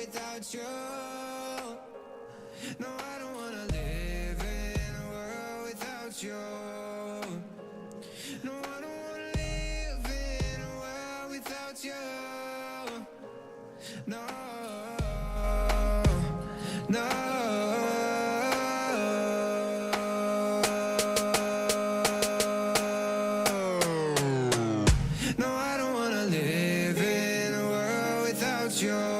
without you. No, I don't wanna live in a world without you. No, I don't wanna live in a world without you. No, no. No, I don't wanna live in a world without you.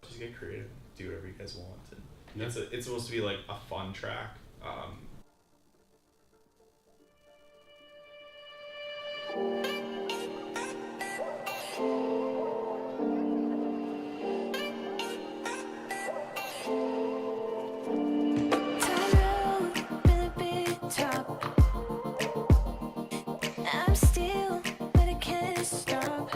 Just get creative, do whatever you guys want, and it's supposed to be like a fun track. I'm still, but I can't stop.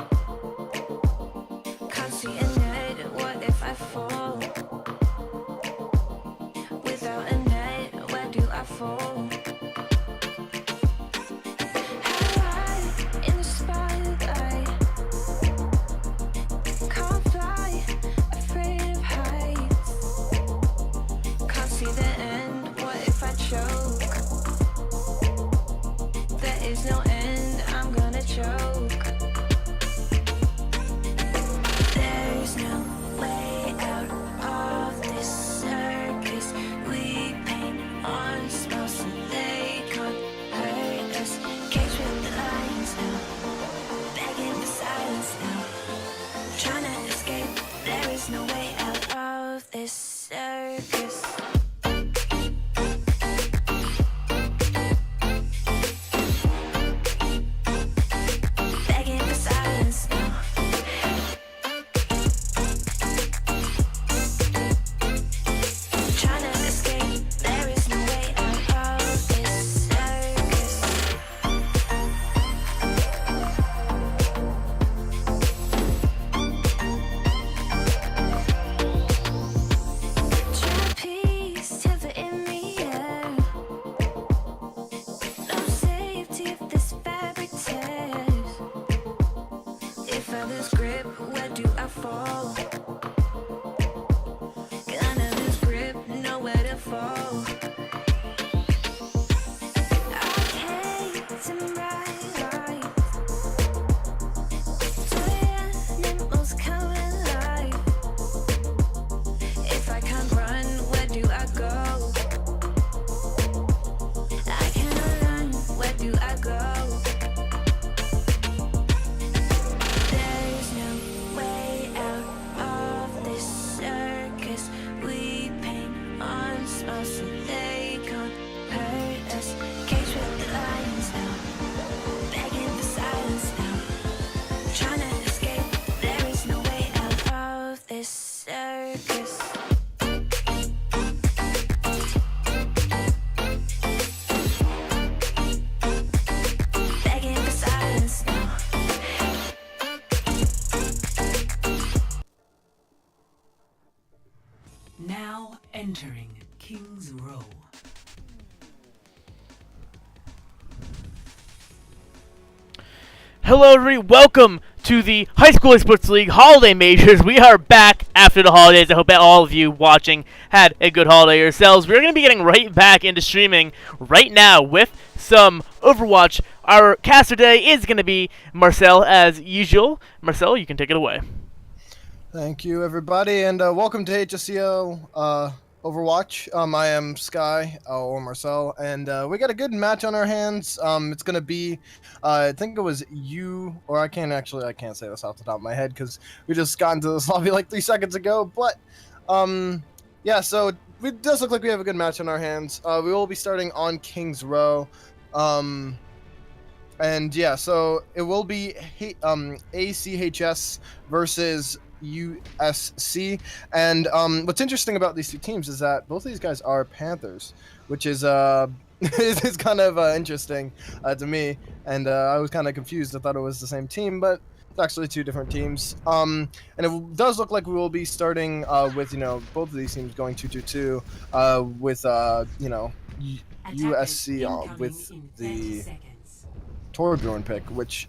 Can't see a net, what if I fall? Without a net, where do I fall? High in the spotlight, can't fly, afraid of heights. Can't see the end, what if I choke? There is no end, I'm gonna choke. There's no way out of this circus. We paint on smiles so they can't hurt us. Cage with the lions now, begging for silence now. Trying to escape, there is no way out of this circus. Begging for silence now. Trying to escape, there is no way out of this circus. Trapeze tilted in the air. No safety if this fabric tears. If I lose grip, where do I fall? Gonna lose grip, nowhere to fall. Arcades in bright lights, toy animals come alive. If I can't run, where do I go? I cannot run, where do I go? There's no way out of this circus. We paint on smiles so they can't hurt us. Cage with the lions now, begging for silence now. Trying to escape, there is no way out of this circus. Begging for silence now. Now entering King's Row. Hello everybody, welcome to the High School Sports League Holiday Majors. We are back after the holidays. I hope that all of you watching had a good holiday yourselves. We're going to be getting right back into streaming right now with some Overwatch. Our caster today is going to be Marcel as usual. Marcel, you can take it away. Thank you, everybody, and welcome to HSEL Overwatch. I am Sky, or Marcel, and we got a good match on our hands. It's going to be, I think it was you, or I can't say this off the top of my head because we just got into this lobby like 3 seconds ago, but yeah, so it does look like we have a good match on our hands. We will be starting on King's Row. And yeah, so it will be ACHS versus USC. And what's interesting about these two teams is that both of these guys are Panthers, which is is kind of interesting to me. And I was kind of confused. I thought it was the same team, but it's actually two different teams. And it does look like we will be starting with both of these teams going 2-2-2 with USC with the Torbjorn pick, which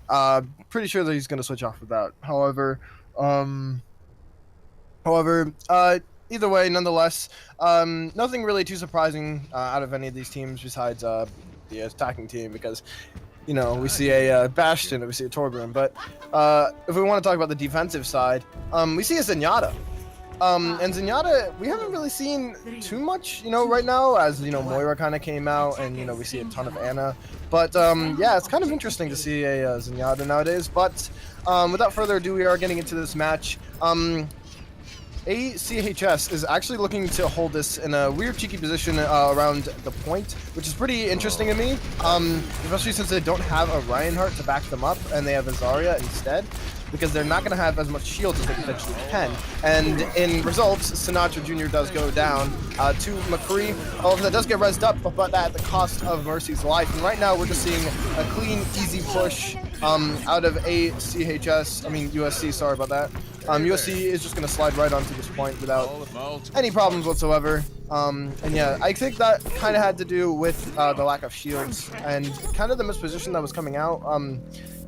pretty sure that he's going to switch off with that. However, either way, nonetheless, nothing really too surprising out of any of these teams besides the attacking team, because we see a Bastion and we see a Torbjorn. But if we want to talk about the defensive side, we see a Zenyatta. And Zenyatta, we haven't really seen too much, right now, as, Moira kind of came out, and, we see a ton of Ana. But, yeah, it's kind of interesting to see a Zenyatta nowadays. But without further ado, we are getting into this match. ACHS is actually looking to hold this in a weird, cheeky position around the point, which is pretty interesting to me, especially since they don't have a Reinhardt to back them up, and they have a Zarya instead, because they're not going to have as much shields as they potentially can. And in results, Sinatra Jr. does go down to McCree. However, that does get rezzed up, but at the cost of Mercy's life. And right now, we're just seeing a clean, easy push out of USC, sorry about that. USC is just going to slide right onto this point without any problems whatsoever. And yeah, I think that kind of had to do with the lack of shields and kind of the misposition that was coming out.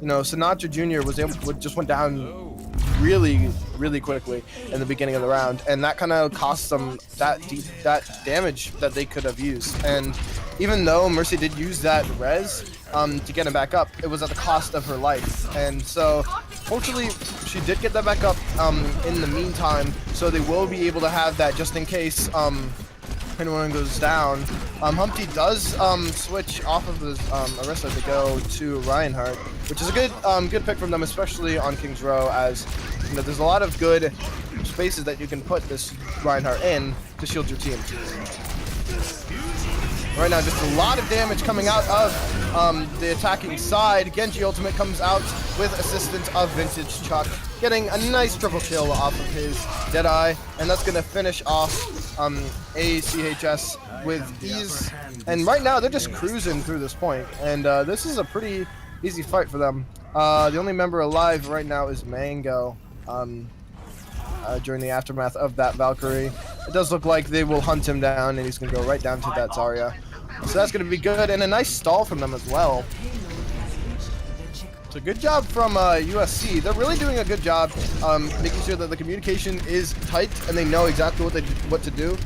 Sinatra Jr. just went down really, really quickly in the beginning of the round, and that kind of cost them that damage that they could have used. And even though Mercy did use that res to get him back up, it was at the cost of her life. And so, fortunately, she did get that back up in the meantime, so they will be able to have that just in case anyone goes down. Humpty does switch off of his Orisa to go to Reinhardt, which is a good pick from them, especially on King's Row, as there's a lot of good spaces that you can put this Reinhardt in to shield your team. Right now, just a lot of damage coming out of the attacking side. Genji ultimate comes out with assistance of Vintage Chuck, getting a nice triple kill off of his Deadeye, and that's going to finish off ACHS with ease. And right now, they're just cruising through this point, and this is a pretty easy fight for them. The only member alive right now is Mango. During the aftermath of that Valkyrie, it does look like they will hunt him down, and he's going to go right down to that Zarya. So that's going to be good, and a nice stall from them as well. So good job from USC. They're really doing a good job making sure that the communication is tight and they know exactly what to do.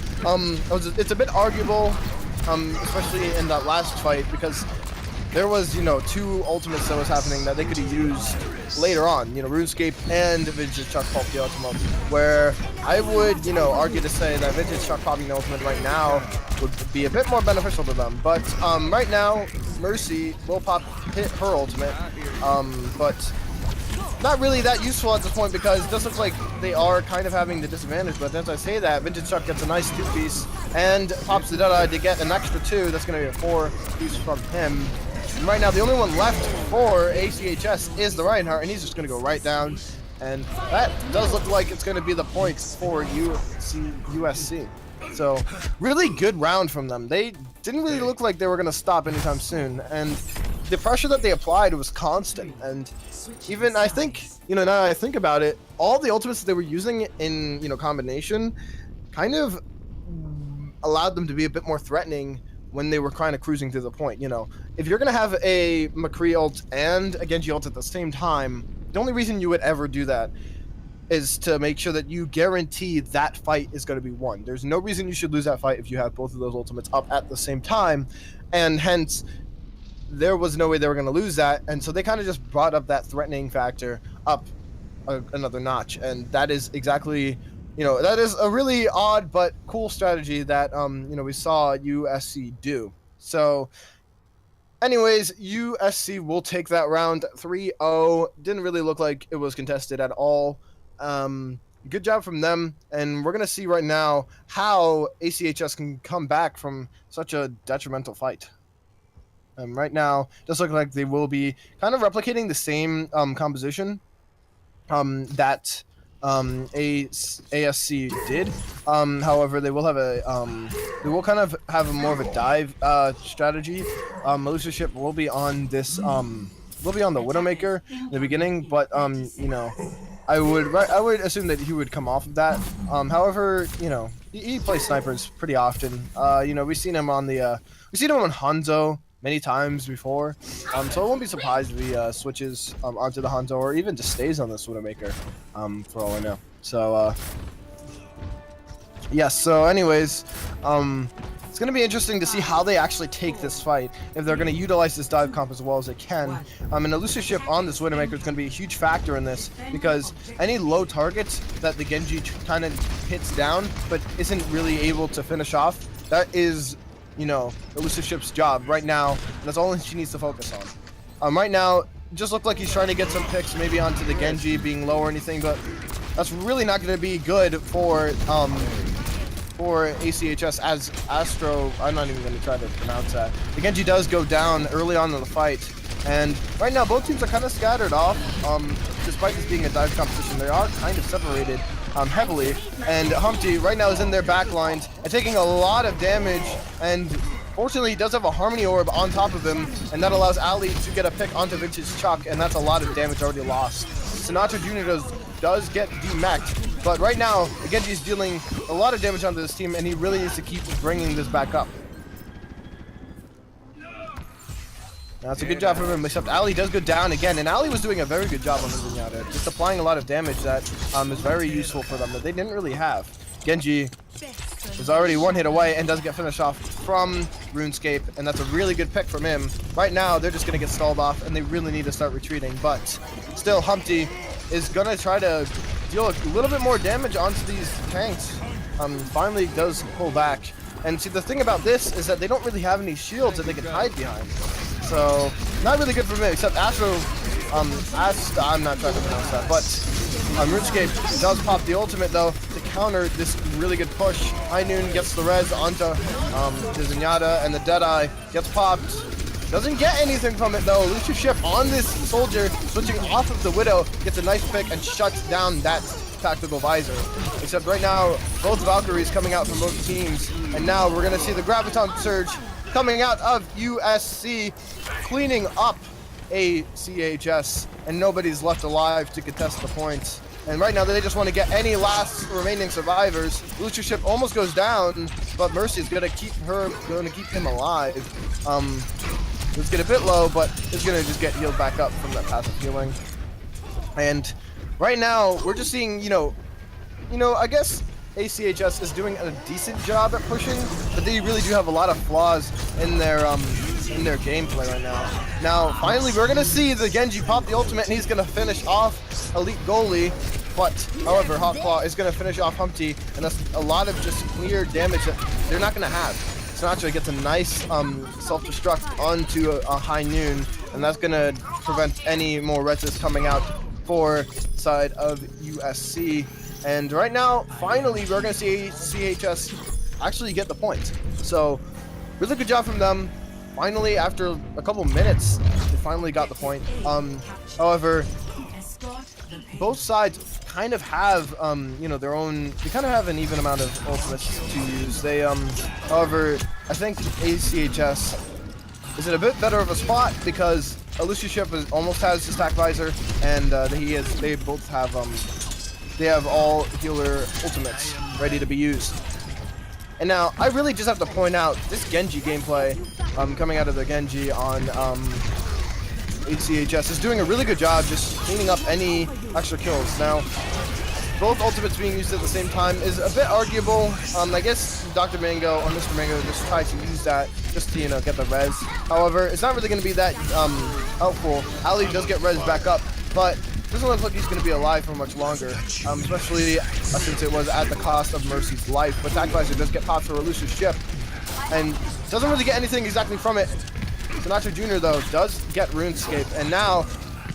It's a bit arguable, especially in that last fight, because there was, two ultimates that was happening that they could have used later on, RuneScape and Vintage Chuck pulp the ultimate, where I would, argue to say that Vintage Chuck popping the ultimate right now would be a bit more beneficial to them. But right now, Mercy will hit her ultimate, but not really that useful at this point, because it does look like they are kind of having the disadvantage. But as I say that, Vintage Chuck gets a nice 2-piece and pops the Deadeye to get an extra 2. That's going to be a 4-piece from him. And right now, the only one left for ACHS is the Reinhardt, and he's just going to go right down. And that does look like it's going to be the points for USC. So, really good round from them. They didn't really look like they were going to stop anytime soon. And the pressure that they applied was constant. And even, I think, now that I think about it, all the ultimates that they were using in, combination kind of allowed them to be a bit more threatening when they were kind of cruising through the point. If you're going to have a McCree ult and a Genji ult at the same time, the only reason you would ever do that is to make sure that you guarantee that fight is going to be won. There's no reason you should lose that fight if you have both of those ultimates up at the same time, and hence there was no way they were going to lose that, and so they kind of just brought up that threatening factor up another notch, and that is exactly, that is a really odd but cool strategy that we saw USC do. So anyways, USC will take that round 3-0. Didn't really look like it was contested at all. Good job from them, and we're going to see right now how ACHS can come back from such a detrimental fight. Right now, it does look like they will be kind of replicating the same composition that ASC did. However, they will have they will kind of have more of a dive strategy. Militia ship will be on this will be on the Widowmaker in the beginning, but I would assume that he would come off of that. However, he plays snipers pretty often. We've seen him on Hanzo many times before, so I won't be surprised if he switches onto the Hanzo, or even just stays on this Widowmaker, for all I know. So yes. So anyways, it's going to be interesting to see how they actually take this fight, if they're going to utilize this dive comp as well as they can. And a Lucia ship on this Widowmaker is going to be a huge factor in this, because any low targets that the Genji kind of hits down but isn't really able to finish off, that is, the Lucia ship's job right now, and that's all she needs to focus on. Right now, it just looked like he's trying to get some picks maybe onto the Genji being low or anything, but that's really not going to be good for ACHS, as Astro, I'm not even going to try to pronounce that. The Genji does go down early on in the fight, and right now both teams are kind of scattered off. Despite this being a dive competition, they are kind of separated heavily, and Humpty right now is in their back lines and taking a lot of damage, and fortunately he does have a Harmony Orb on top of him, and that allows Ali to get a pick onto Vintage Chuck, and that's a lot of damage already lost. Sinatra Jr. does get demech'd, but right now Genji's dealing a lot of damage onto this team, and he really needs to keep bringing this back up. That's a good job from him, except Ali does go down again, and Ali was doing a very good job on the Zenyatta, just applying a lot of damage that is very useful for them that they didn't really have. Genji is already one hit away and does get finished off from RuneScape, and that's a really good pick from him. Right now, they're just going to get stalled off, and they really need to start retreating, but still, Humpty is going to try to deal a little bit more damage onto these tanks. Finally does pull back, and see, the thing about this is that they don't really have any shields that they can hide behind. So, not really good for me, except Astro, I'm not trying to pronounce that, but RuneScape does pop the ultimate, though, to counter this really good push. High Noon gets the res onto the Zenyatta, and the Deadeye gets popped. Doesn't get anything from it, though. Lucia ship on this soldier, switching off of the Widow, gets a nice pick and shuts down that tactical visor. Except right now, both Valkyries coming out from both teams, and now we're going to see the Graviton Surge coming out of USC, cleaning up ACHS, and nobody's left alive to contest the points. And right now, they just want to get any last remaining survivors. Lucia ship almost goes down, but Mercy is going to keep him alive. Let's get a bit low, but it's going to just get healed back up from that passive healing. And right now, we're just seeing, I guess ACHS is doing a decent job at pushing, but they really do have a lot of flaws in their gameplay right now. Now, finally, we're gonna see the Genji pop the ultimate, and he's gonna finish off Elite Goalie. But, however, Hawkclaw is gonna finish off Humpty, and that's a lot of just clear damage that they're not gonna have. Sinatra gets a nice self-destruct onto a High Noon, and that's gonna prevent any more reses coming out for side of USC. And right now, finally, we're going to see CHS actually get the point. So, really good job from them. Finally, after a couple minutes, they finally got the point. However, both sides kind of have, their own. They kind of have an even amount of ultimates to use. They, however, I think ACHS is in a bit better of a spot because Lucia ship almost has his stack visor, and they both have They have all healer ultimates ready to be used. And now, I really just have to point out this Genji gameplay coming out of the Genji on ACHS is doing a really good job just cleaning up any extra kills. Now, both ultimates being used at the same time is a bit arguable. I guess Dr. Mango or Mr. Mango just tried to use that just to, get the res. However, it's not really going to be that helpful. Ali does get res back up, but doesn't look like he's going to be alive for much longer, especially since it was at the cost of Mercy's life. But Tackvisor does get popped for elusive ship, and doesn't really get anything exactly from it. Sinatra Jr. though does get RuneScape, and now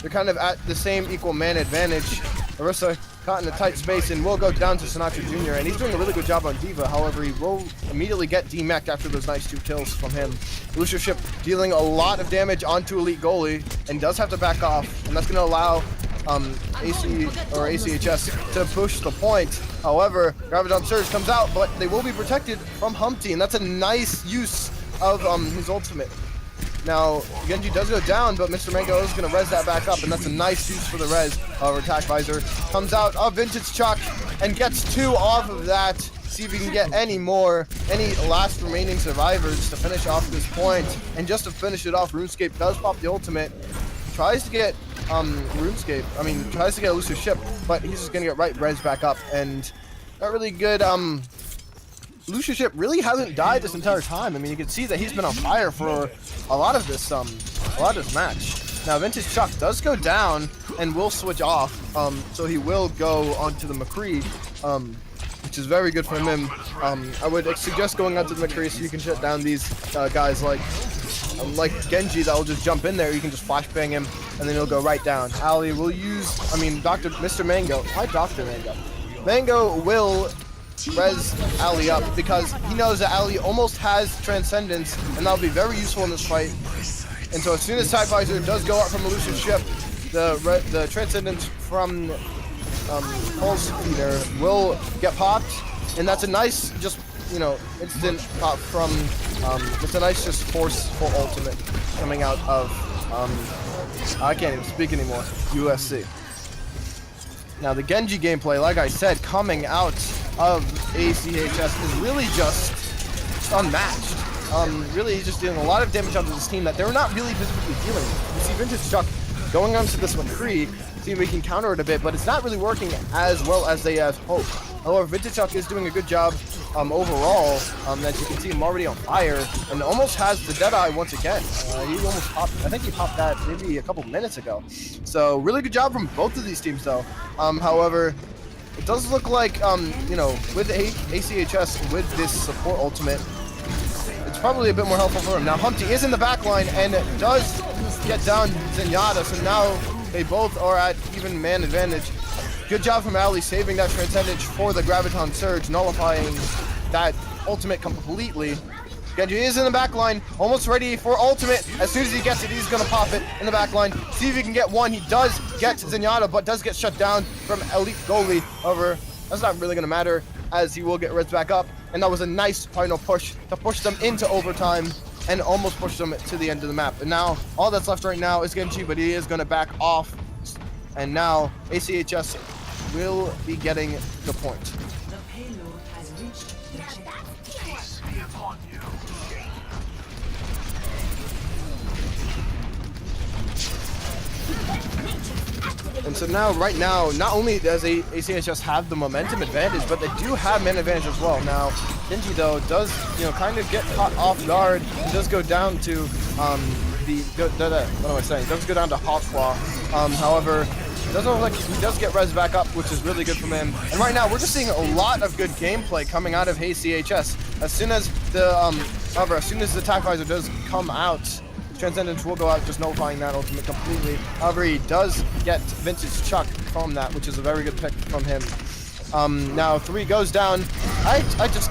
they're kind of at the same equal man advantage. Larissa caught in a tight space and will go down to Sinatra Jr. and he's doing a really good job on Diva. However, he will immediately get demeched after those nice 2 kills from him. Elusive ship dealing a lot of damage onto Elite Goalie and does have to back off, and that's going to allow ACHS to push the point. However, Graviton Surge comes out, but they will be protected from Humpty, and that's a nice use of his ultimate. Now, Genji does go down, but Mr. Mango is going to res that back up, and that's a nice use for the res. However, Tackvisor comes out of Vintage Chuck and gets 2 off of that. See if he can get any last remaining survivors to finish off this point. And just to finish it off, RuneScape does pop the ultimate. Tries to get tries to get Elusive Ship, but he's just going to get right res back up. And not really good. Elusive Ship really hasn't died this entire time. I mean, you can see that he's been on fire for a lot of this match. Now, Vintage Chuck does go down and will switch off, so he will go onto the McCree, which is very good for him. I would suggest going onto the McCree so you can shut down these guys like Genji that will just jump in there. You can just flashbang him, and then he'll go right down. Ali will use, Mr. Mango. Why Dr. Mango? Mango will res Ali up because he knows that Ali almost has Transcendence, and that'll be very useful in this fight. And so as soon as Tackvisor does go out from Elusive Ship, the Transcendence from Pulse Feeder will get popped, and that's a nice instant pop from it's a nice just forceful ultimate coming out of I can't even speak anymore, USC. Now the Genji gameplay, like I said, coming out of ACHS is really just unmatched. Really, he's just dealing a lot of damage onto this team that they're not really physically dealing with. You see Vintage Chuck going onto this McCree, see if we can counter it a bit, but it's not really working as well as they had hoped. However, Vintage Chuck is doing a good job overall. As you can see, him already on fire and almost has the Deadeye once again. He almost popped, I think he popped that maybe a couple minutes ago. So really good job from both of these teams though. However, it does look like, with ACHS, with this support ultimate, it's probably a bit more helpful for him. Now Humpty is in the back line and does get down Zenyatta, so now they both are at even man advantage. Good job from Ali saving that Transcendence for the Graviton Surge, nullifying that ultimate completely. Genji is in the back line, almost ready for ultimate. As soon as he gets it, he's going to pop it in the back line. See if he can get one. He does get Zenyatta, but does get shut down from Elite Goalie. However, that's not really going to matter, as he will get res back up. And that was a nice final push to push them into overtime and almost push them to the end of the map. And now, all that's left right now is Genji, but he is going to back off. And now, ACHS will be getting the point. The payload has reached the checkpoint. And so now, right now, not only does ACHS have the momentum advantage, but they do have man advantage as well. Now, Genji though does, kind of get caught off guard and does go down to does go down to Hawksclaw. However, it doesn't look like he does get res back up, which is really good from him. And right now, we're just seeing a lot of good gameplay coming out of ACHS. As soon as the Tackvisor does come out, Transcendence will go out, just nullifying that ultimate completely. However, he does get Vintage Chuck from that, which is a very good pick from him. Now 3 goes down. I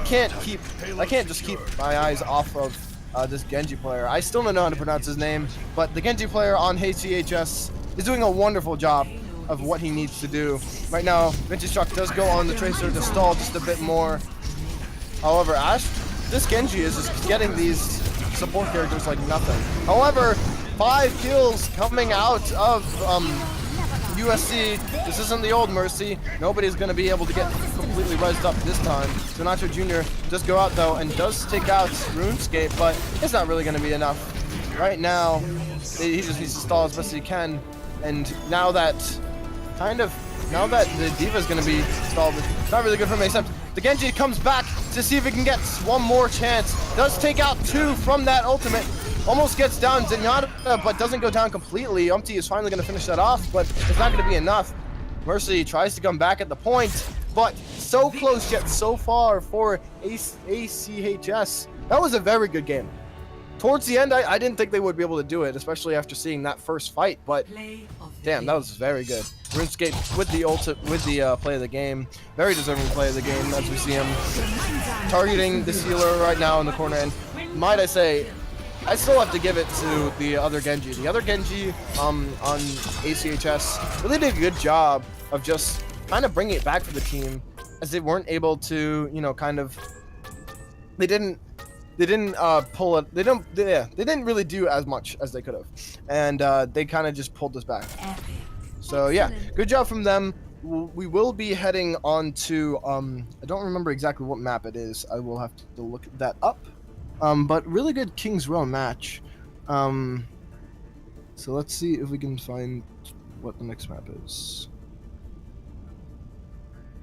can't just keep my eyes off of this Genji player. I still don't know how to pronounce his name, but the Genji player on ACHS is doing a wonderful job of what he needs to do. Right now, Vintage Chuck does go on the Tracer to stall just a bit more. However, this Genji is just getting these support characters like nothing. However, 5 kills coming out of USC. This isn't the old Mercy. Nobody's going to be able to get completely rezzed up this time. Sinatra Jr. does go out though and does take out RuneScape, but it's not really going to be enough. right now, he just needs to stall as best as he can. And now that the D.Va is going to be stalled, it's not really good for him, except the Genji comes back to see if he can get one more chance. Does take out 2 from that ultimate. Almost gets down Zenyatta, but doesn't go down completely. Umti is finally going to finish that off, but it's not going to be enough. Mercy tries to come back at the point, but so close yet so far for ACHS. That was a very good game. Towards the end, I didn't think they would be able to do it, especially after seeing that first fight, but damn, that was very good. RuneScape with the play of the game. Very deserving play of the game, as we see him targeting the sealer right now in the corner. And might I say, I still have to give it to the other Genji. The other Genji on ACHS really did a good job of just kind of bringing it back for the team, as they weren't able to, you know, kind of, they didn't pull it. They didn't really do as much as they could have, and they kind of just pulled us back. So yeah, good job from them. We will be heading on to I don't remember exactly what map it is. I will have to look that up. But really good King's Row match. So let's see if we can find what the next map is.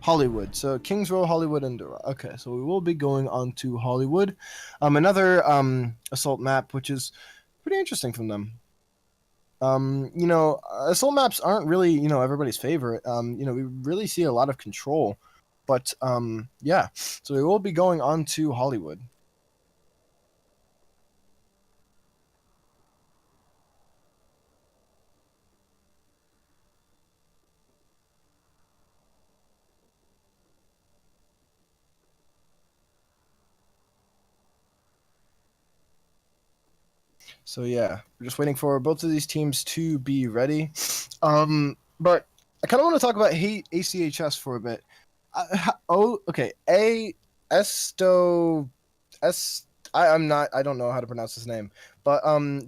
Hollywood. So Kings Row, Hollywood, and Dura. Okay, so we will be going on to Hollywood. Another assault map, which is pretty interesting from them. You know, assault maps aren't really, you know, everybody's favorite. You know, we really see a lot of control. But yeah, so we will be going on to Hollywood. So yeah, we're just waiting for both of these teams to be ready. But I kind of want to talk about ACHS for a bit. Okay. I don't know how to pronounce his name, but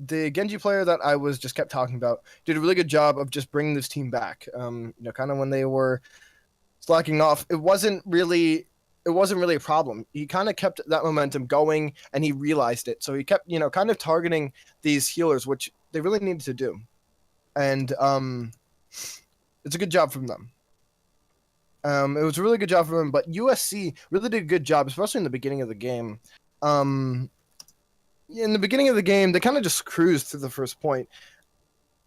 the Genji player that I was just kept talking about did a really good job of just bringing this team back. You know, kind of when they were slacking off, it wasn't really a problem. He kind of kept that momentum going, and he realized it. So he kept, you know, kind of targeting these healers, which they really needed to do. And it's a good job from them. It was a really good job from them, but USC really did a good job, especially in the beginning of the game. In the beginning of the game, they kind of just cruised through the first point,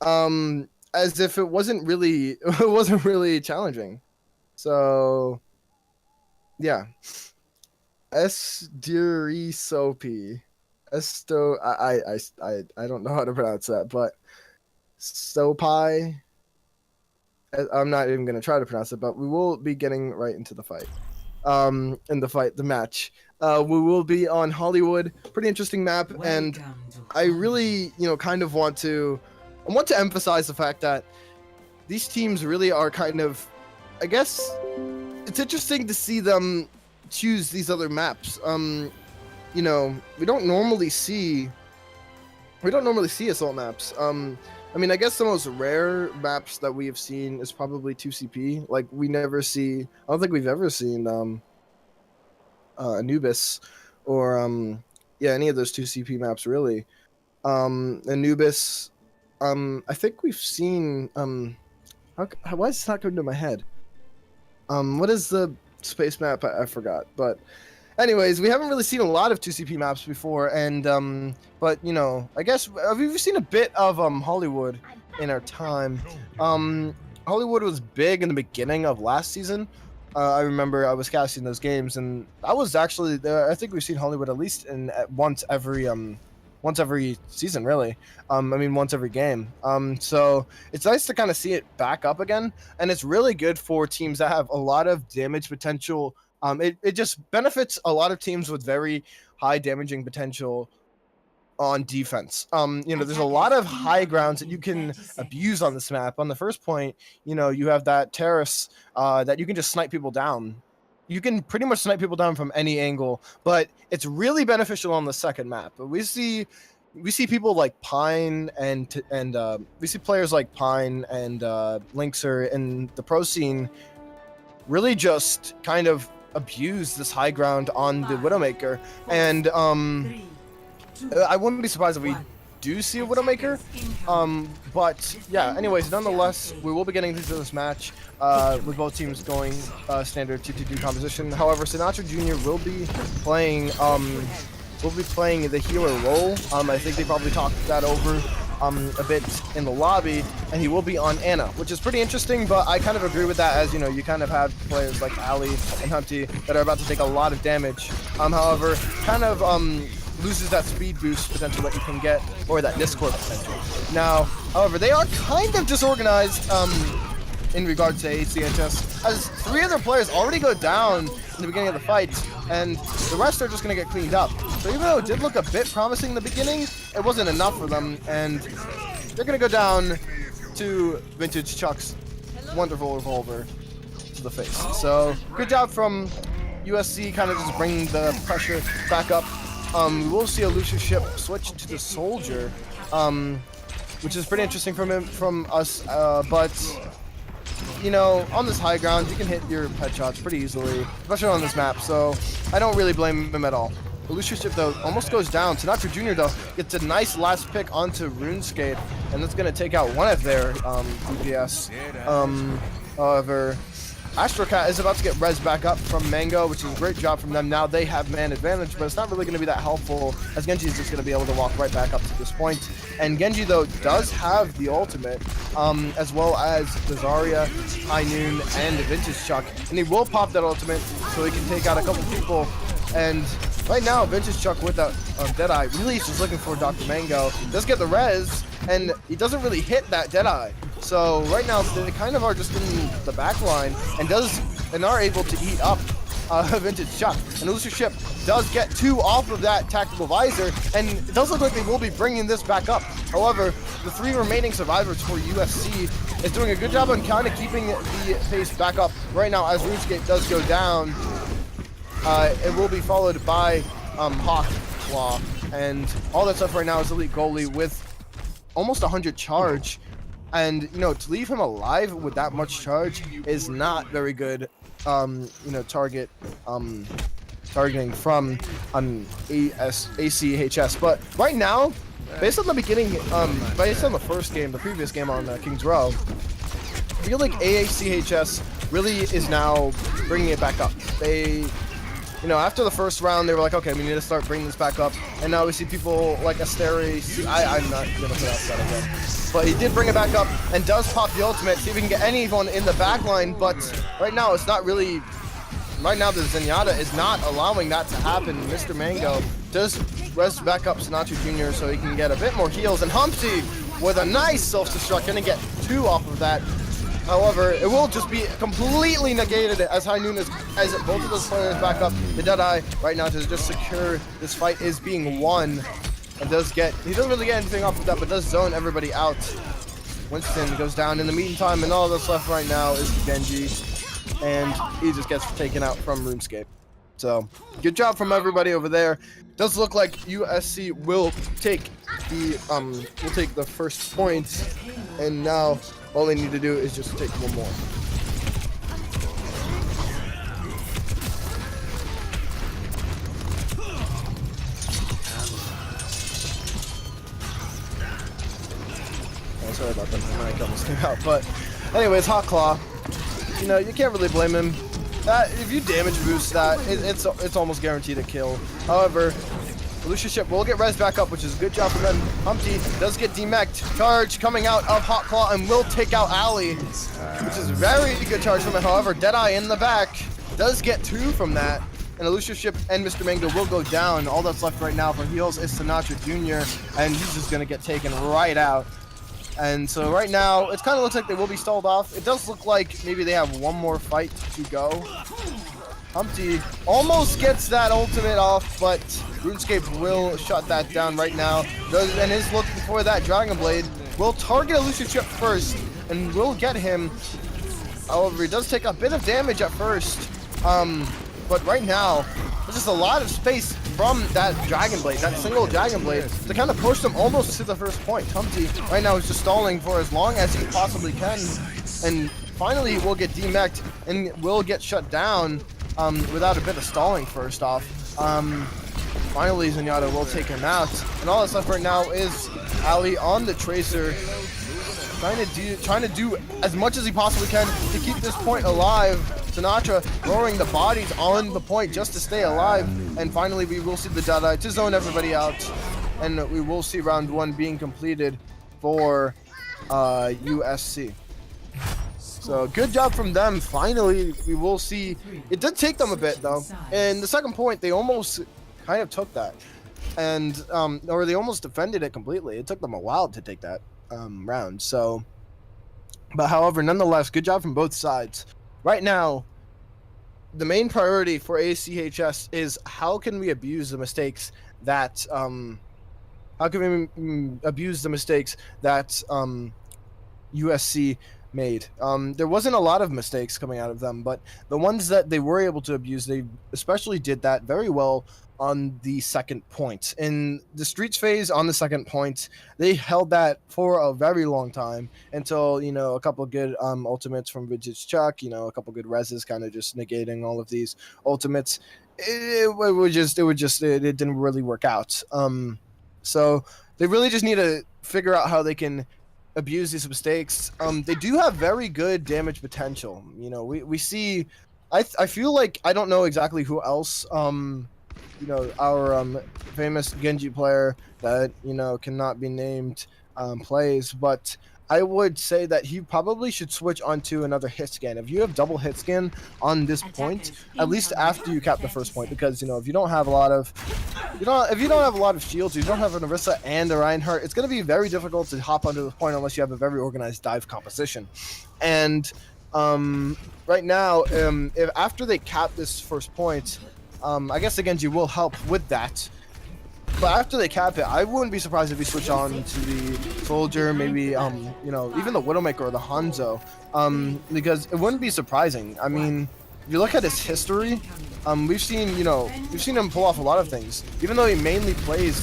as if it wasn't really challenging. So yeah, Esdurisopi, I don't know how to pronounce that, but Sopai. I'm not even gonna try to pronounce it, but we will be getting right into the fight. The match. We will be on Hollywood. Pretty interesting map, and I really, you know, kind of want to emphasize the fact that these teams really are kind of, I guess, it's interesting to see them choose these other maps. You know, we don't normally see assault maps. I mean, I guess the most rare maps that we have seen is probably 2CP. Like, I don't think we've ever seen Anubis or any of those 2CP maps really. Anubis, I think we've seen why is this not coming to my head? What is the space map? I forgot. But anyways, we haven't really seen a lot of 2CP maps before, and but you know, I guess we've seen a bit of Hollywood in our time. Hollywood was big in the beginning of last season. I remember I was casting those games, and I was actually there. I think we've seen Hollywood at least once every season, really. I mean, once every game. So it's nice to kind of see it back up again, and it's really good for teams that have a lot of damage potential. It just benefits a lot of teams with very high damaging potential on defense. You know, there's a lot of high grounds that you can abuse on this map. On the first point, you know, you have that terrace that you can just snipe people down. You can pretty much snipe people down from any angle, but it's really beneficial on the second map. But we see people like Pine and we see players like Pine and Linkser in the pro scene really just kind of abuse this high ground on the Widowmaker, and I wouldn't be surprised if we do see a Widowmaker. But yeah, anyways, nonetheless, we will be getting into this match with both teams going standard 2-2-2 composition. However, Sinatra Jr. will be playing the healer role. I think they probably talked that over a bit in the lobby, and he will be on Anna, which is pretty interesting, but I kind of agree with that, as you know, you kind of have players like Ali and Humpty that are about to take a lot of damage. However, kind of loses that speed boost potential that you can get, or that Discord potential. Now, however, they are kind of disorganized in regards to ACHS, as 3 of their players already go down in the beginning of the fight, and the rest are just going to get cleaned up. So even though it did look a bit promising in the beginning, it wasn't enough for them, and they're going to go down to Vintage Chuck's wonderful revolver to the face. So good job from USC, kind of just bringing the pressure back up. We will see a Lucius ship switch to the Soldier, which is pretty interesting from us, but you know, on this high ground, you can hit your headshots pretty easily, especially on this map, so I don't really blame him at all. The Lucius ship, though, almost goes down. Sinatra Jr., though, gets a nice last pick onto RuneScape, and that's going to take out one of their DPS. However, Astrocat is about to get res back up from Mango, which is a great job from them. Now they have man advantage, but it's not really going to be that helpful, as Genji is just going to be able to walk right back up to this point. And Genji, though, does have the ultimate, as well as the Zarya, High Noon, and the Vintage Chuck. And he will pop that ultimate so he can take out a couple people. And right now, Vintage Chuck with that Deadeye really is just looking for Dr. Mango. Does get the res, and he doesn't really hit that Deadeye. So right now, they kind of are just in the back line and are able to eat up Vintage Chuck. And Lucius ship does get 2 off of that tactical visor, and it does look like they will be bringing this back up. However, the 3 remaining survivors for USC is doing a good job on kind of keeping the pace back up. Right now, as RuneScape does go down, it will be followed by Hawk Claw, and all that stuff right now is Elite Goalie with almost 100 charge. And, you know, to leave him alive with that much charge is not very good, you know, targeting from ACHS. But right now, based on the beginning, based on the first game, the previous game on Kings Row, I feel like ACHS really is now bringing it back up. They, you know, after the first round, they were like, okay, we need to start bringing this back up. And now we see people like Asteri. I'm not going to pronounce that again. But he did bring it back up and does pop the ultimate, see if he can get anyone in the back line. But right now, it's not really... Right now, the Zenyatta is not allowing that to happen. Mr. Mango does res back up Sinatra Jr. so he can get a bit more heals. And Humpty, with a nice self-destruct, going to get 2 off of that. However, it will just be completely negated as High Noon as both of those players back up. The Deadeye right now to just secure this fight is being won. And he doesn't really get anything off of that, but does zone everybody out. Winston goes down in the meantime, and all that's left right now is Genji. And he just gets taken out from RuneScape. So, good job from everybody over there. Does look like USC will take the first point, and now all they need to do is just take one more. Oh, sorry about that, my mic almost came out. But anyways, Hot Claw, you know, you can't really blame him. If you damage boost that, it's almost guaranteed a kill. However, Lucius ship will get res back up, which is a good job from them. Humpty does get demeched. Charge coming out of Hot Claw and will take out Ali, which is a very good charge from it. However, Deadeye in the back does get 2 from that. And the Lucius ship and Mr. Mango will go down. All that's left right now for heals is Sinatra Jr. And he's just going to get taken right out. And so right now, it kind of looks like they will be stalled off. It does look like maybe they have one more fight to go. Humpty almost gets that ultimate off, but RuneScape will shut that down right now. And is looking for that Dragon Blade. Will target a Lucius ship first and will get him. However, he does take a bit of damage at first. But right now, there's just a lot of space from that Dragon Blade, that single Dragon Blade, to kind of push them almost to the first point. Humpty right now is just stalling for as long as he possibly can. And finally, he will get demeched and will get shut down without a bit of stalling first off. finally Zenyatta will take him out. And all that's left right now is Ali on the Tracer, trying to do as much as he possibly can to keep this point alive. Sinatra throwing the bodies on the point just to stay alive. And finally we will see the Jedi to zone everybody out. And we will see round 1 being completed for USC. So good job from them. Finally, we will see. It did take them a bit though. In the second point, they almost kind of took that, and or they almost defended it completely. It took them a while to take that round. So, but however, nonetheless, good job from both sides. Right now, the main priority for ACHS is how can we abuse the mistakes that USC made. There wasn't a lot of mistakes coming out of them, but the ones that they were able to abuse, they especially did that very well on the second point. In the streets phase on the second point, they held that for a very long time until, you know, a couple of good ultimates from Vintage Chuck, you know, a couple good reses kind of just negating all of these ultimates. It didn't really work out. So they really just need to figure out how they can abuse these mistakes. They do have very good damage potential. You know, we see, I feel like, I don't know exactly who else, you know, our famous Genji player that, you know, cannot be named plays, but I would say that he probably should switch onto another hit scan. If you have double hit scan on this point, at least after you cap the first point, because, you know, if you don't have a lot of shields, you don't have an Orisa and a Reinhardt, it's going to be very difficult to hop onto the point unless you have a very organized dive composition. And right now, if after they cap this first point, I guess the Genji will help with that. But after they cap it, I wouldn't be surprised if we switch on to the Soldier, maybe, you know, even the Widowmaker or the Hanzo, because it wouldn't be surprising. I mean, if you look at his history, we've seen him pull off a lot of things. Even though he mainly plays,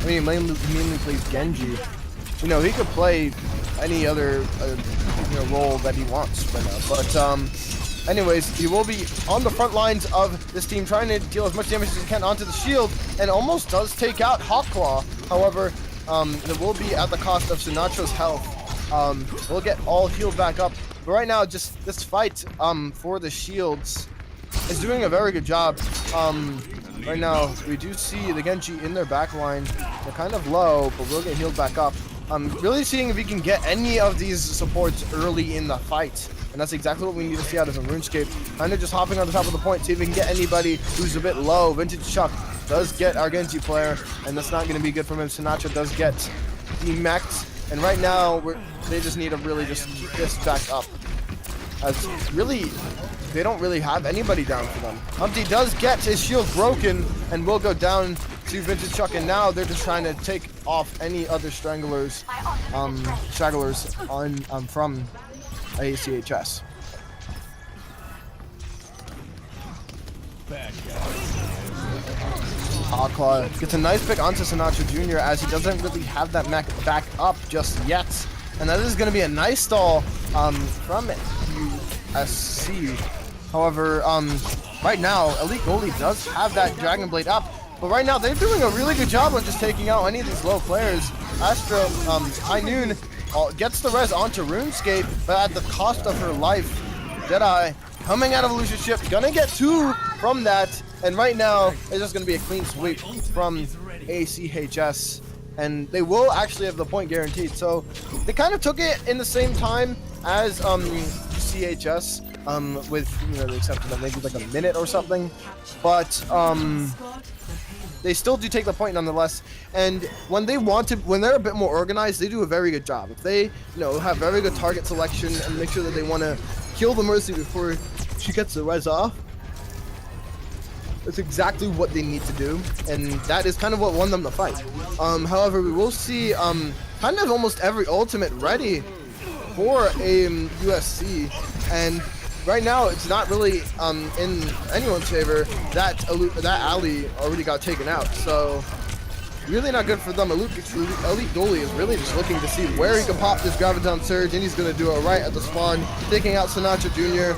mainly plays Genji, you know, he could play any other, you know, role that he wants right now. But, anyways, he will be on the front lines of this team, trying to deal as much damage as he can onto the shield, and almost does take out Hawklaw. However, it will be at the cost of Sinatra's health. We'll get all healed back up. But right now, just this fight for the shields is doing a very good job. Right now, we do see the Genji in their back line. They're kind of low, but we'll get healed back up. Really seeing if we can get any of these supports early in the fight. And that's exactly what we need to see out of him. RuneScape kind of just hopping on the top of the point, see if we can get anybody who's a bit low. Vintage Chuck does get our Genji player, and that's not going to be good for him. Sinatra does get demeched, and right now they just need to really just keep this back up. As really, they don't really have anybody down for them. Humpty does get his shield broken and will go down to Vintage Chuck, and now they're just trying to take off any other stragglers on from ACHS. Hawklaw gets a nice pick onto Sinatra Jr. as he doesn't really have that mech back up just yet. And that is going to be a nice stall from USC. However, right now, Elite Goalie does have that Dragon Blade up. But right now, they're doing a really good job on just taking out any of these low players. Astro, High Noon gets the res onto RuneScape, but at the cost of her life. Jedi coming out of Illusion Ship, gonna get 2 from that. And right now, it's just gonna be a clean sweep from ACHS. And they will actually have the point guaranteed. So they kind of took it in the same time as CHS, with, you know, the exception of maybe like a minute or something. But they still do take the point nonetheless. And when they're a bit more organized, they do a very good job. If they, you know, have very good target selection and make sure that they want to kill the Mercy before she gets the res off, that's exactly what they need to do, and that is kind of what won them the fight. However, we will see kind of almost every ultimate ready for a USC, and right now it's not really in anyone's favor that Ali already got taken out. So really not good for them. Elite Goalie is really just looking to see where he can pop this Graviton Surge, and he's going to do it right at the spawn, taking out Sinatra Jr.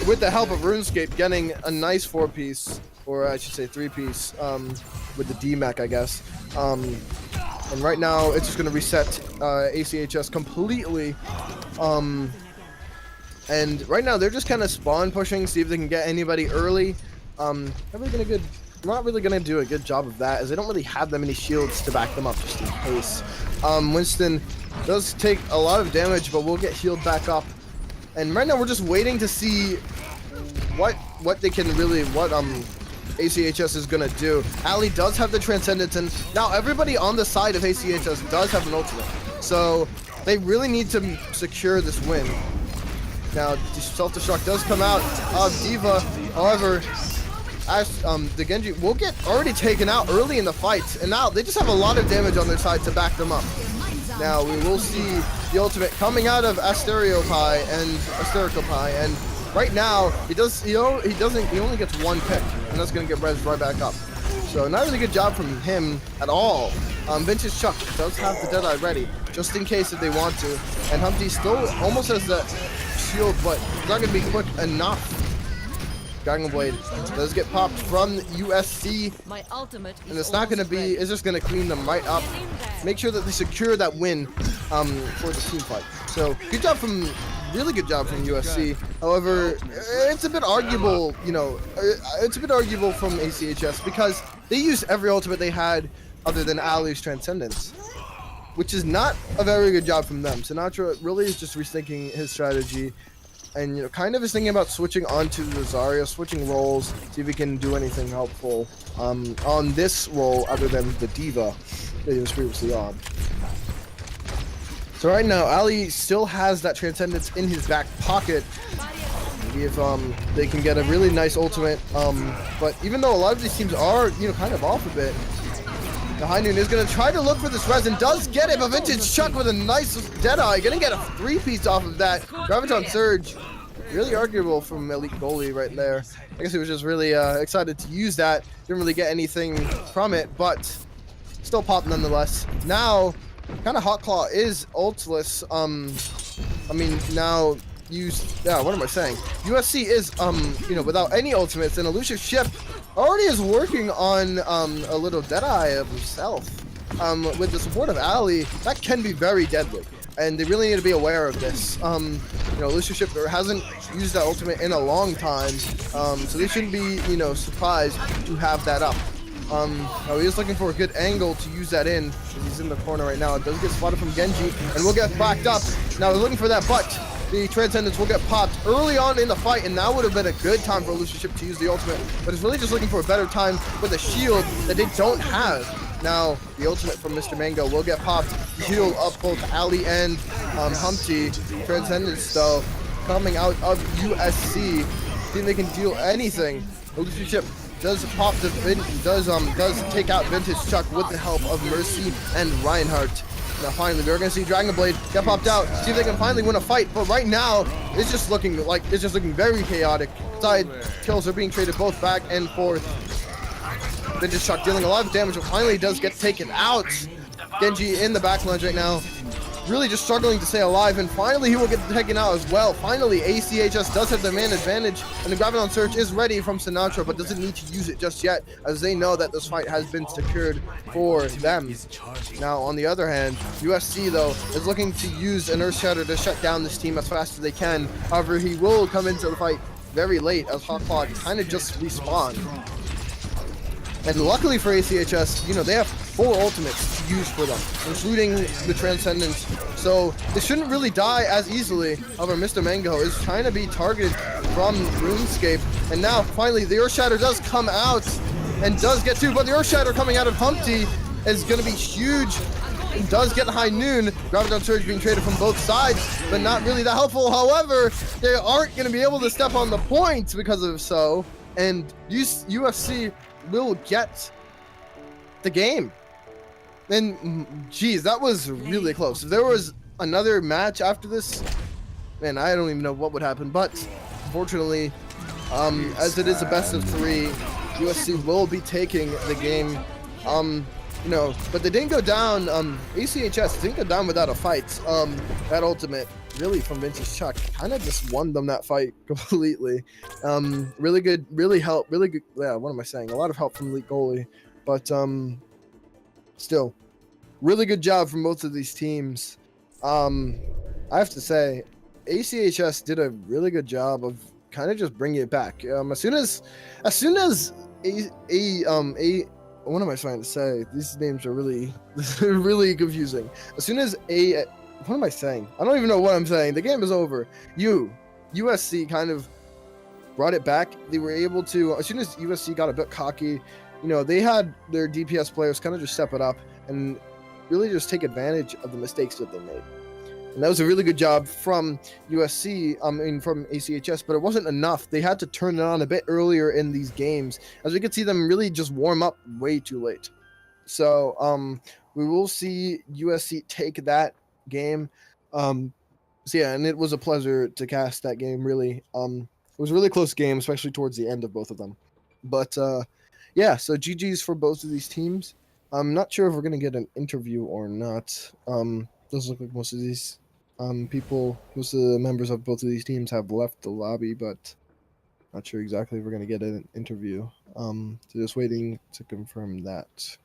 with the help of RuneScape, getting a nice 4-piece or I should say 3-piece, with the DMAC, I guess. And right now, it's just going to reset ACHS completely. And right now, they're just kind of spawn pushing, see if they can get anybody early. Not really gonna do a good job of that, as they don't really have that many shields to back them up, just in case. Winston does take a lot of damage, but will get healed back up. And right now, we're just waiting to see what ACHS is gonna do. Ali does have the Transcendence, and now everybody on the side of ACHS does have an ultimate. So they really need to secure this win. Now, self-destruct does come out of D.Va. However, the Genji will get already taken out early in the fight, and now they just have a lot of damage on their side to back them up. Now we will see the ultimate coming out of Asteriopie and Asteriopie, and right now he only gets one pick, and that's gonna get res right back up. So not really good job from him at all. Vintage Chuck does have the Deadeye ready, just in case if they want to, and Humpty still almost has that shield, but it's not gonna be quick enough. Dragon Blade does get popped from USC, and it's not going to be, it's just going to clean them right up. Make sure that they secure that win for the team fight. So really good job from USC. However, it's a bit arguable, it's a bit arguable from ACHS, because they used every ultimate they had other than Ali's Transcendence, which is not a very good job from them. Sinatra really is just rethinking his strategy, and kind of is thinking about switching onto Rosario, switching roles, see if he can do anything helpful on this role other than the D.Va that he was previously on. So right now, Ali still has that Transcendence in his back pocket. Maybe if they can get a really nice ultimate, but even though a lot of these teams are kind of off a bit, the High Noon is going to try to look for this res and does get it, but Vintage Chuck with a nice Deadeye, going to get a 3-piece off of that. Graviton Surge, really arguable from Elite Goalie right there. I guess he was just really excited to use that. Didn't really get anything from it, but still pop nonetheless. Now, kind of Hot Claw is ultless. What am I saying? USC is, without any ultimates, and Elusive Ship already is working on a little Deadeye of himself. With the support of Ali, that can be very deadly, and they really need to be aware of this. Elusive Ship hasn't used that ultimate in a long time, so they shouldn't be, surprised to have that up. He is looking for a good angle to use that in. He's in the corner right now. It does get spotted from Genji, and will get backed up. Now they're looking for that, but the Transcendence will get popped early on in the fight, and that would have been a good time for Elusive Ship to use the ultimate, but it's really just looking for a better time with a shield that they don't have. Now, the ultimate from Mr. Mango will get popped. Heal up both Ali and Humpty. Transcendence, though, coming out of USC. See if they can deal anything. Elusive Ship does pop does take out Vintage Chuck with the help of Mercy and Reinhardt. Now finally, we're gonna see Dragon Blade get popped out. See if they can finally win a fight. But right now, it's just looking very chaotic. Side kills are being traded both back and forth. Vintage Chuck dealing a lot of damage, but finally does get taken out. Genji in the back lunge right now, really just struggling to stay alive, and finally he will get taken out as well. Finally, ACHS does have the man advantage, and the Graviton Surge is ready from Sinatra, but doesn't need to use it just yet, as they know that this fight has been secured for them. Now, on the other hand, USC, though, is looking to use an Earth Shatter to shut down this team as fast as they can. However, he will come into the fight very late, as Hot Claw kind of just respawned. And luckily for ACHS, they have 4 ultimates to use for them, including the Transcendence. So they shouldn't really die as easily. However, Mr. Mango is trying to be targeted from RuneScape. And now, finally, the Earth Shatter does come out and does get 2. But the Earth Shatter coming out of Humpty is going to be huge. It does get High Noon. Graviton Surge being traded from both sides, but not really that helpful. However, they aren't going to be able to step on the point because of so. And UFC will get the game. And geez, that was really close. If there was another match after this, man, I don't even know what would happen. But unfortunately, as it is a best of 3, USC will be taking the game. but they didn't go down. ACHS didn't go down without a fight. That ultimate, really, from Vince's Chuck, kind of just won them that fight completely. Really good, really good. Yeah, what am I saying? A lot of help from Elite Goalie, but still, really good job from both of these teams. I have to say, ACHS did a really good job of kind of just bringing it back. As soon as what am I trying to say? These names are really, really confusing. As soon as what am I saying? I don't even know what I'm saying. The game is over. USC kind of brought it back. They were able to, as soon as USC got a bit cocky, they had their DPS players kind of just step it up and really just take advantage of the mistakes that they made. And that was a really good job from USC, from ACHS, but it wasn't enough. They had to turn it on a bit earlier in these games, as we could see them really just warm up way too late. So we will see USC take that game. So yeah, and it was a pleasure to cast that game, really. It was a really close game, especially towards the end of both of them. But yeah, so GG's for both of these teams. I'm not sure if we're going to get an interview or not. Does look like most of these most of the members of both of these teams have left the lobby, but not sure exactly if we're going to get an interview. So just waiting to confirm that.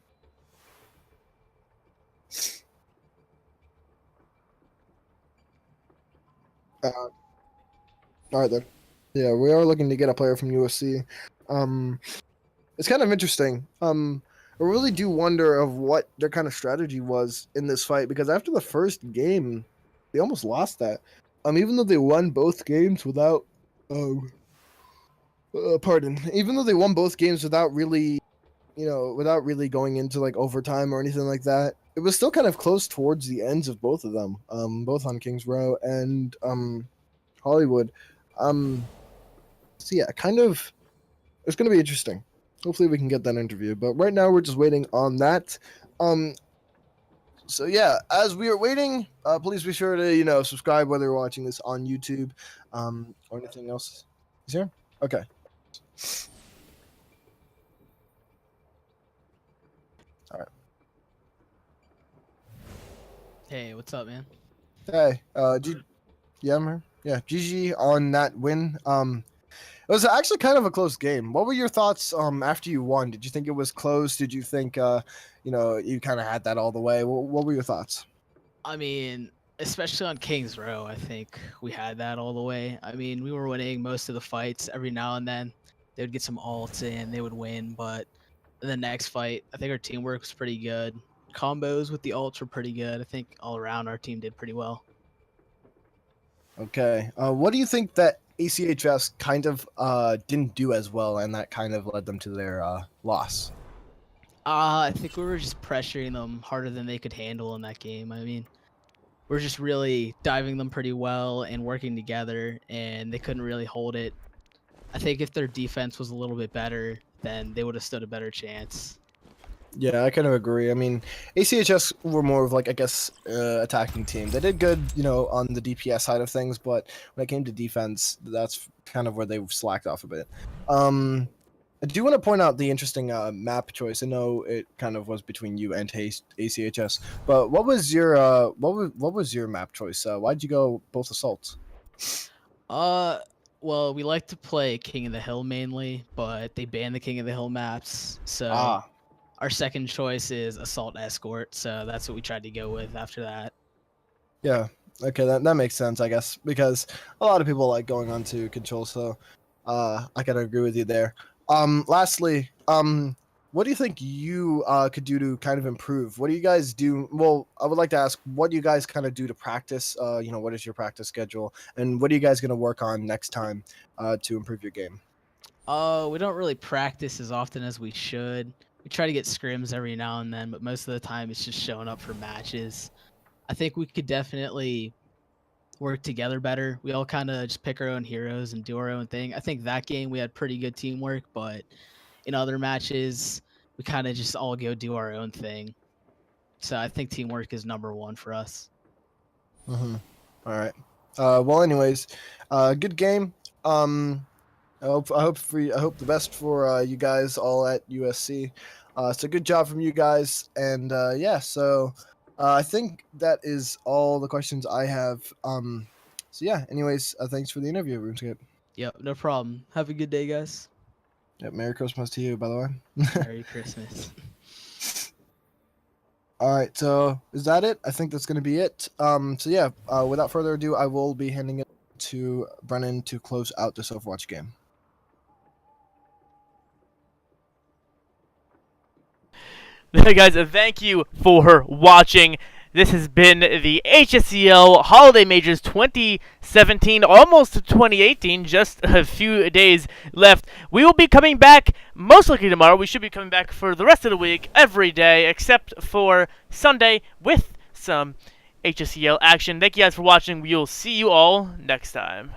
All right then. Yeah, we are looking to get a player from USC. It's kind of interesting. I really do wonder of what their kind of strategy was in this fight, because after the first game, they almost lost that. Even though they won both games without, even though they won both games without really, without really going into like overtime or anything like that, it was still kind of close towards the ends of both of them, both on Kings Row and Hollywood. So yeah, kind of, it's going to be interesting. Hopefully we can get that interview, but right now we're just waiting on that. So yeah, as we are waiting, please be sure to subscribe whether you're watching this on YouTube, or anything else. Is here? Okay. All right. Hey, what's up, man? Hey, yeah, I'm here. Yeah, GG on that win. It was actually kind of a close game. What were your thoughts after you won? Did you think it was close? Did you think you kind of had that all the way? What were your thoughts? I mean, especially on Kings Row, I think we had that all the way. I mean, we were winning most of the fights. Every now and then, they would get some ults in, they would win. But in the next fight, I think our teamwork was pretty good. Combos with the ults were pretty good. I think all around our team did pretty well. Okay. What do you think that ACHS kind of didn't do as well, and that kind of led them to their loss? I think we were just pressuring them harder than they could handle in that game. I mean, we're just really diving them pretty well and working together, and they couldn't really hold it. I think if their defense was a little bit better, then they would have stood a better chance. Yeah, I kind of agree. I mean, ACHS were more of like, I guess, attacking team. They did good, on the DPS side of things, but when it came to defense, that's kind of where they slacked off a bit. I do want to point out the interesting map choice. I know it kind of was between you and ACHS, but what was your what was your map choice? Why'd you go both assaults? Well, we like to play King of the Hill mainly, but they banned the King of the Hill maps, so our second choice is Assault Escort, so that's what we tried to go with after that. Yeah, okay, that makes sense, I guess, because a lot of people like going on to Control, so I gotta agree with you there. Lastly, what do you think you could do to kind of improve? What do you guys do? Well, I would like to ask, what do you guys kind of do to practice? What is your practice schedule, and what are you guys gonna work on next time to improve your game? We don't really practice as often as we should. We try to get scrims every now and then, but most of the time it's just showing up for matches. I think we could definitely work together better. We all kind of just pick our own heroes and do our own thing. I think that game we had pretty good teamwork, but in other matches we kind of just all go do our own thing. So I think teamwork is number one for us. Mm-hmm. All right. Well, anyways, good game. I hope the best for you guys all at USC. So good job from you guys. And yeah, so I think that is all the questions I have. So yeah, anyways, thanks for the interview, RuneScape. Yep, no problem. Have a good day, guys. Yeah, Merry Christmas to you, by the way. Merry Christmas. All right, so is that it? I think that's going to be it. So yeah, without further ado, I will be handing it to Brennan to close out this Overwatch game. Guys, thank you for watching. This has been the HSEL Holiday Majors 2017, almost 2018, just a few days left. We will be coming back most likely tomorrow. We should be coming back for the rest of the week, every day, except for Sunday, with some HSEL action. Thank you guys for watching. We will see you all next time.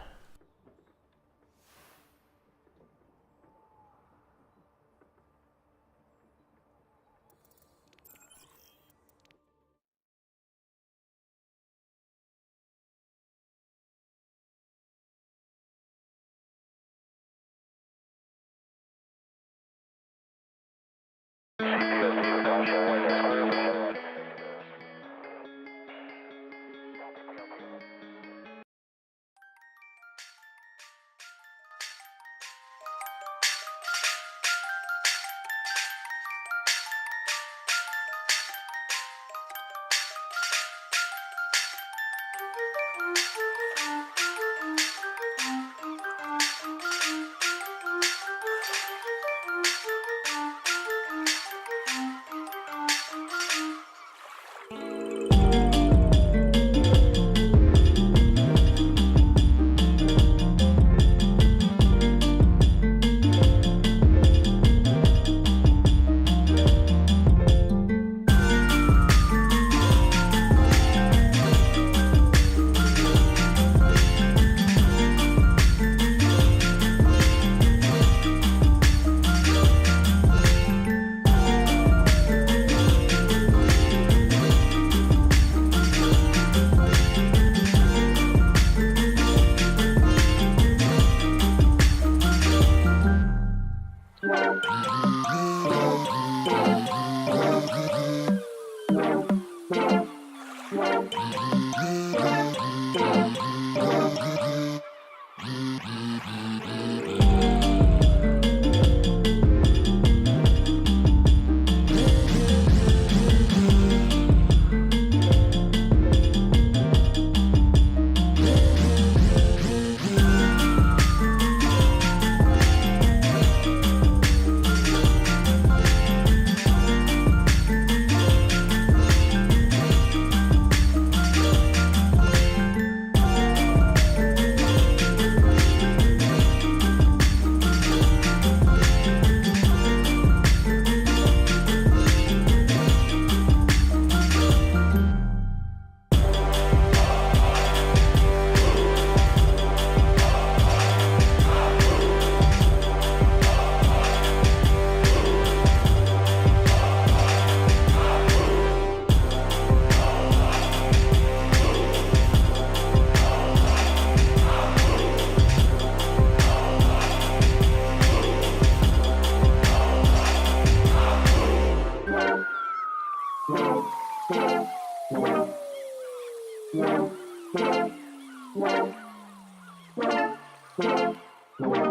Wow.